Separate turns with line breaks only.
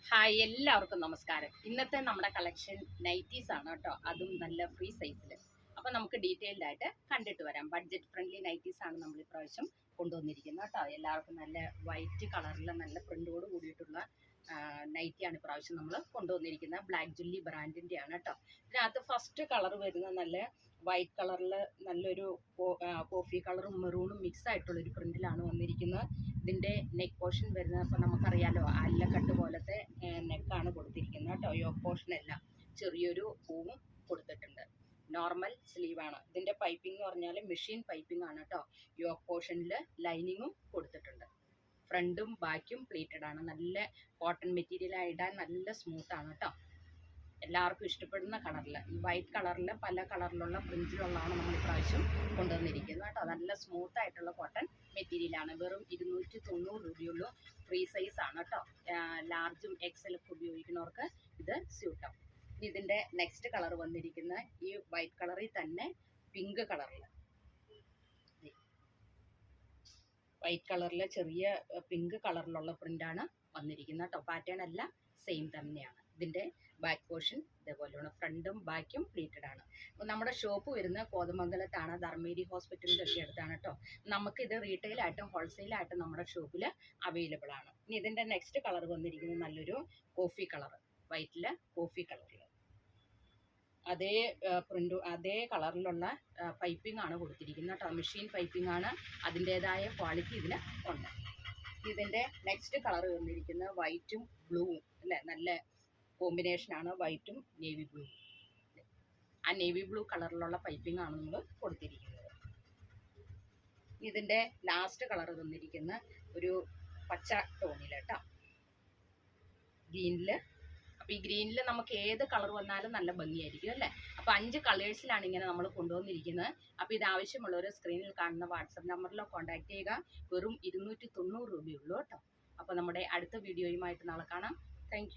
Hi, എല്ലാവർക്കും നമസ്കാരം. ഇന്നത്തെ നമ്മുടെ കളക്ഷൻ നൈറ്റീസ് ആണ് കേട്ടോ, അതും നല്ല ഫ്രീ സൈസിൽ. അപ്പോൾ നമുക്ക് ഡീറ്റെയിൽഡ് ആയിട്ട് കണ്ടിട്ട് വരാം. ബഡ്ജറ്റ് ഫ്രണ്ട്ലി നൈറ്റീസ് ആണ് നമ്മൾ ഇപ്രാവശ്യം കൊണ്ടുവന്നിരിക്കുന്നത് കേട്ടോ. എല്ലാവർക്കും നല്ല വൈറ്റ് കളറിൽ നല്ല പ്രിന്റോട് കൂടിയിട്ടുള്ള നൈറ്റിയാണ് ഇപ്രാവശ്യം നമ്മൾ കൊണ്ടുവന്നിരിക്കുന്നത്. ബ്ലാക്ക് ജുല്ലി ബ്രാൻഡിൻ്റെ ആണ് കേട്ടോ. ഇതിനകത്ത് ഫസ്റ്റ് കളർ വരുന്നത് നല്ല വൈറ്റ് കളറിൽ നല്ലൊരു കോഫി കളറും മെറൂണും മിക്സ് ആയിട്ടുള്ളൊരു പ്രിന്റിലാണ് വന്നിരിക്കുന്നത്. ഇതിൻ്റെ നെക്ക് പോർഷൻ വരുന്നത് അപ്പോൾ നമുക്കറിയാലോ, അല്ലക്കട്ട് പോലത്തെ നെക്കാണ് കൊടുത്തിരിക്കുന്നത് കേട്ടോ. യോക്ക് പോർഷൻ എല്ലാം ചെറിയൊരു പൂവും കൊടുത്തിട്ടുണ്ട്. നോർമൽ സ്ലീവാണ്. ഇതിൻ്റെ പൈപ്പിംഗ് എന്ന് പറഞ്ഞാൽ മെഷീൻ പൈപ്പിംഗ് ആണ് കേട്ടോ. യോക്ക് പോർഷനിൽ ലൈനിങ്ങും കൊടുത്തിട്ടുണ്ട്. ഫ്രണ്ടും ബാക്കും പ്ലീറ്റഡ് ആണ്. നല്ല കോട്ടൺ മെറ്റീരിയൽ ഇടാൻ നല്ല സ്മൂത്താണ് കേട്ടോ. എല്ലാവർക്കും ഇഷ്ടപ്പെടുന്ന കളറിൽ, ഈ വൈറ്റ് കളറിൽ പല കളറിലുള്ള പ്രിന്റിലുള്ളതാണ് നമ്മൾ ഇപ്രാവശ്യം കൊണ്ടുവന്നിരിക്കുന്നത് കേട്ടോ. നല്ല സ്മൂത്ത് ആയിട്ടുള്ള കോട്ടൺ മെറ്റീരിയലാണ്. വെറും 290 രൂപയുള്ളൂ. ഫ്രീ സൈസ് ആണ് കേട്ടോ. ലാർജും എക്സലൊക്കെ ഉപയോഗിക്കുന്നവർക്ക് ഇത് സ്യൂട്ടാവും. ഇതിൻ്റെ നെക്സ്റ്റ് കളർ വന്നിരിക്കുന്ന ഈ വൈറ്റ് കളറിൽ തന്നെ പിങ്ക് കളറിൽ, വൈറ്റ് കളറിൽ ചെറിയ പിങ്ക് കളറിലുള്ള പ്രിന്റാണ് വന്നിരിക്കുന്നത് കേട്ടോ. പാറ്റേൺ എല്ലാം സെയിം തന്നെയാണ്. ഇതിൻ്റെ ബാക്ക് പോർഷൻ ഇതേപോലെയാണ്. ഫ്രണ്ടും ബാക്കും പ്ലീറ്റഡ് ആണ്. നമ്മുടെ ഷോപ്പ് വരുന്നത് കോതമംഗലത്താണ്, ധർമ്മേരി ഹോസ്പിറ്റലിൻ്റെ ഒക്കെ അടുത്താണ് കേട്ടോ. നമുക്കിത് റീറ്റെയിലായിട്ടും ഹോൾസെയിലായിട്ടും നമ്മുടെ ഷോപ്പിൽ അവൈലബിൾ ആണ്. ഇനി ഇതിൻ്റെ നെക്സ്റ്റ് കളർ വന്നിരിക്കുന്നത് നല്ലൊരു കോഫി കളർ, വൈറ്റിൽ കോഫി കളറിൽ അതേ പ്രിൻ്റ് അതേ കളറിലുള്ള പൈപ്പിംഗ് ആണ് കൊടുത്തിരിക്കുന്നത് കേട്ടോ. മെഷീൻ പൈപ്പിംഗ് ആണ്. അതിൻ്റേതായ ക്വാളിറ്റി ഇതിന് ഉണ്ട്. ഇതിൻ്റെ നെക്സ്റ്റ് കളർ വന്നിരിക്കുന്നത് വൈറ്റും ബ്ലൂവും അല്ലേ, നല്ല കോമ്പിനേഷനാണ്. വൈറ്റും നേവി ബ്ലൂ. ആ നേവി ബ്ലൂ കളറിലുള്ള പൈപ്പിംഗ് ആണ് നമ്മൾ കൊടുത്തിരിക്കുന്നത്. ഇതിൻ്റെ ലാസ്റ്റ് കളർ വന്നിരിക്കുന്ന ഒരു പച്ച ടോണിൽ കേട്ടോ, ഗ്രീനിൽ. അപ്പോൾ ഈ ഗ്രീനിൽ നമുക്ക് ഏത് കളർ വന്നാലും നല്ല ഭംഗിയായിരിക്കും അല്ലേ. അപ്പോൾ 5 കളേഴ്സിലാണ് ഇങ്ങനെ നമ്മൾ കൊണ്ടുവന്നിരിക്കുന്നത്. അപ്പോൾ ഇത് ആവശ്യമുള്ളവർ സ്ക്രീനിൽ കാണുന്ന വാട്സപ്പ് നമ്പറിലോ കോൺടാക്ട് ചെയ്യുക. വെറും 290 രൂപയുള്ളൂ കേട്ടോ. അപ്പോൾ നമ്മുടെ അടുത്ത വീഡിയോയുമായിട്ട് നാളെ കാണാം. താങ്ക്